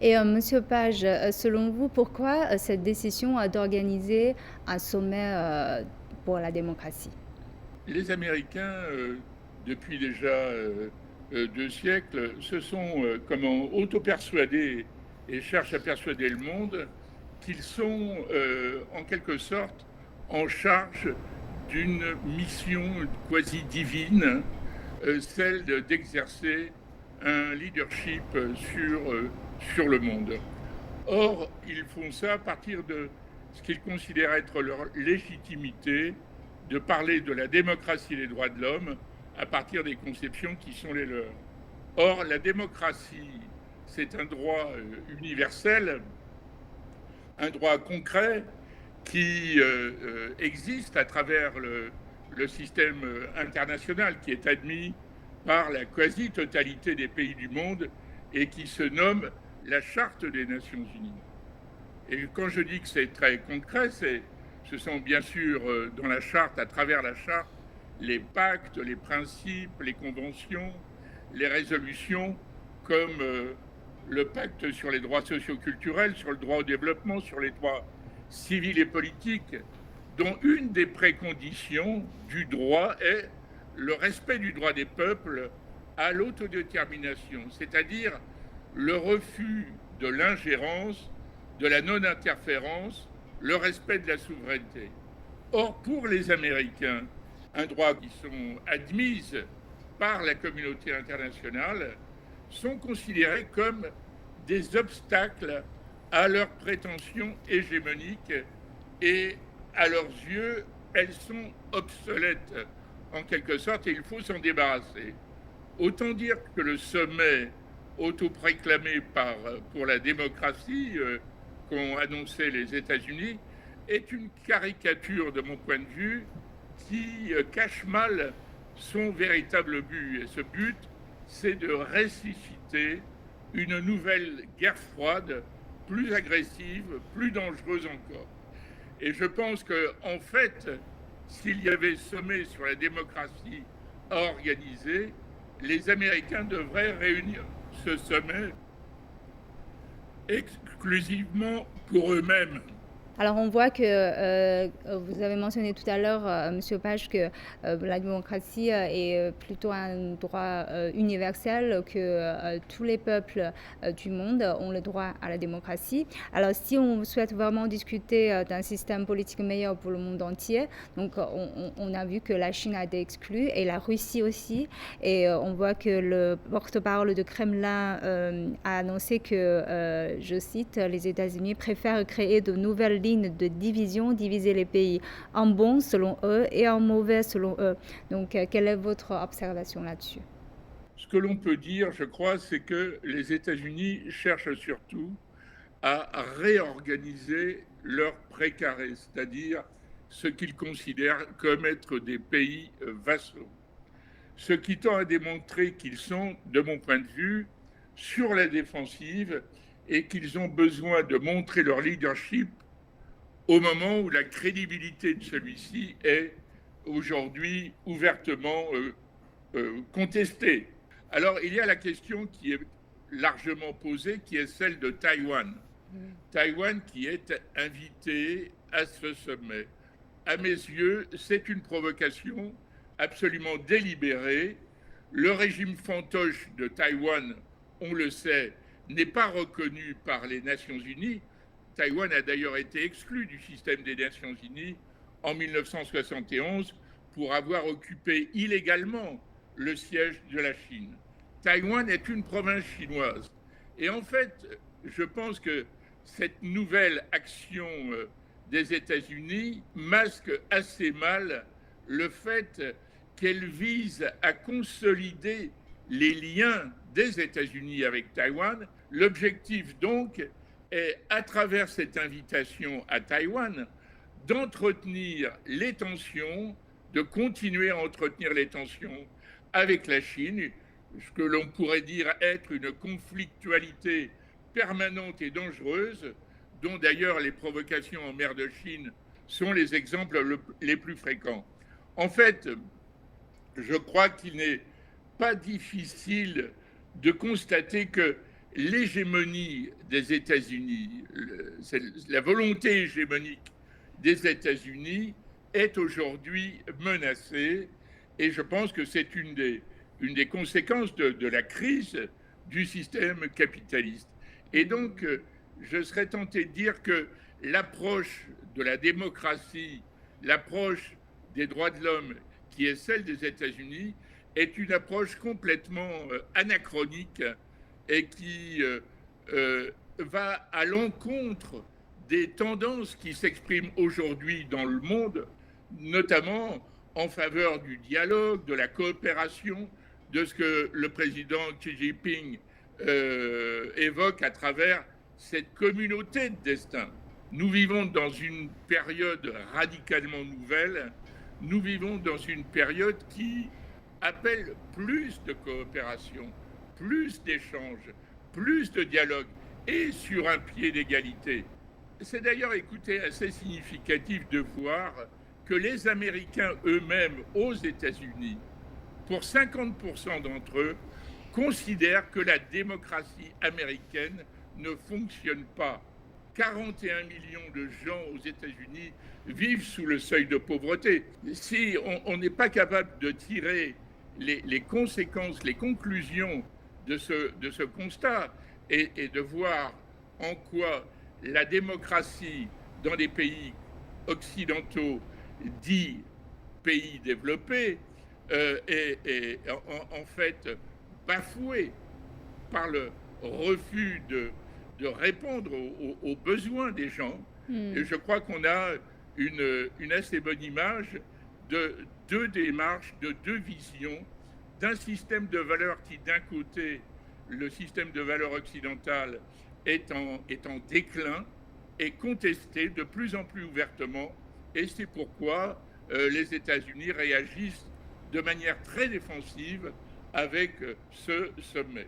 Et monsieur Page, selon vous, pourquoi cette décision d'organiser un sommet pour la démocratie? Les Américains, depuis déjà 2 siècles, se sont auto-persuadés et cherchent à persuader le monde qu'ils sont en quelque sorte en charge d'une mission quasi divine, celle d'exercer un leadership sur le monde. Or, ils font ça à partir de ce qu'ils considèrent être leur légitimité de parler de la démocratie et des droits de l'homme à partir des conceptions qui sont les leurs. Or, la démocratie, c'est un droit universel, un droit concret qui existe à travers le système international qui est admis par la quasi-totalité des pays du monde et qui se nomme la Charte des Nations Unies. Et quand je dis que c'est très concret, ce sont bien sûr dans la charte, à travers la charte, les pactes, les principes, les conventions, les résolutions, comme le pacte sur les droits socioculturels, sur le droit au développement, sur les droits civils et politiques, dont une des préconditions du droit est le respect du droit des peuples à l'autodétermination, c'est-à-dire le refus de l'ingérence, de la non-interférence, le respect de la souveraineté. Or, pour les Américains, un droit qui sont admises par la communauté internationale sont considérés comme des obstacles à leurs prétentions hégémoniques et à leurs yeux, elles sont obsolètes en quelque sorte et il faut s'en débarrasser. Autant dire que le sommet autoproclamé pour la démocratie qu'ont annoncé les États-Unis est une caricature, de mon point de vue, qui cache mal son véritable but. Et ce but, c'est de ressusciter une nouvelle guerre froide, plus agressive, plus dangereuse encore. Et je pense qu'en fait, s'il y avait sommet sur la démocratie à organiser, les Américains devraient réunir ce sommet exclusivement pour eux-mêmes. Alors on voit que vous avez mentionné tout à l'heure, monsieur Page, que la démocratie est plutôt un droit universel, que tous les peuples du monde ont le droit à la démocratie. Alors si on souhaite vraiment discuter d'un système politique meilleur pour le monde entier, donc on a vu que la Chine a été exclue et la Russie aussi. Et on voit que le porte-parole de Kremlin a annoncé que, je cite, les États-Unis préfèrent créer de nouvelles lignes de division, diviser les pays en bons selon eux et en mauvais selon eux. Donc, quelle est votre observation là-dessus? Ce que l'on peut dire, je crois, c'est que les États-Unis cherchent surtout à réorganiser leur précaré, c'est-à-dire ce qu'ils considèrent comme être des pays vassaux. Ce qui tend à démontrer qu'ils sont, de mon point de vue, sur la défensive et qu'ils ont besoin de montrer leur leadership au moment où la crédibilité de celui-ci est aujourd'hui ouvertement contestée. Alors il y a la question qui est largement posée, qui est celle de Taïwan. Taïwan qui est invité à ce sommet. À mes yeux, c'est une provocation absolument délibérée. Le régime fantoche de Taïwan, on le sait, n'est pas reconnu par les Nations Unies. Taïwan a d'ailleurs été exclu du système des Nations Unies en 1971 pour avoir occupé illégalement le siège de la Chine. Taïwan est une province chinoise. Et en fait, je pense que cette nouvelle action des États-Unis masque assez mal le fait qu'elle vise à consolider les liens des États-Unis avec Taïwan. L'objectif donc est, à travers cette invitation à Taïwan, d'entretenir les tensions, de continuer à entretenir les tensions avec la Chine, ce que l'on pourrait dire être une conflictualité permanente et dangereuse, dont d'ailleurs les provocations en mer de Chine sont les exemples les plus fréquents. En fait, je crois qu'il n'est pas difficile de constater que l'hégémonie des États-Unis, la volonté hégémonique des États-Unis est aujourd'hui menacée, et je pense que c'est une des conséquences de la crise du système capitaliste. Et donc, je serais tenté de dire que l'approche de la démocratie, l'approche des droits de l'homme, qui est celle des États-Unis, est une approche complètement anachronique et qui va à l'encontre des tendances qui s'expriment aujourd'hui dans le monde, notamment en faveur du dialogue, de la coopération, de ce que le président Xi Jinping évoque à travers cette communauté de destin. Nous vivons dans une période radicalement nouvelle, nous vivons dans une période qui appelle plus de coopération, plus d'échanges, plus de dialogue, et sur un pied d'égalité. C'est d'ailleurs, écoutez, assez significatif de voir que les Américains eux-mêmes aux États-Unis, pour 50% d'entre eux, considèrent que la démocratie américaine ne fonctionne pas. 41 millions de gens aux États-Unis vivent sous le seuil de pauvreté. Si on n'est pas capable de tirer les conséquences, les conclusions de ce constat et de voir en quoi la démocratie dans les pays occidentaux dits pays développés est en fait bafouée par le refus de répondre aux besoins des gens. Et je crois qu'on a une assez bonne image de deux démarches, de deux visions, d'un système de valeurs qui, d'un côté, le système de valeurs occidental est en déclin et contesté de plus en plus ouvertement. Et c'est pourquoi les États-Unis réagissent de manière très défensive avec ce sommet.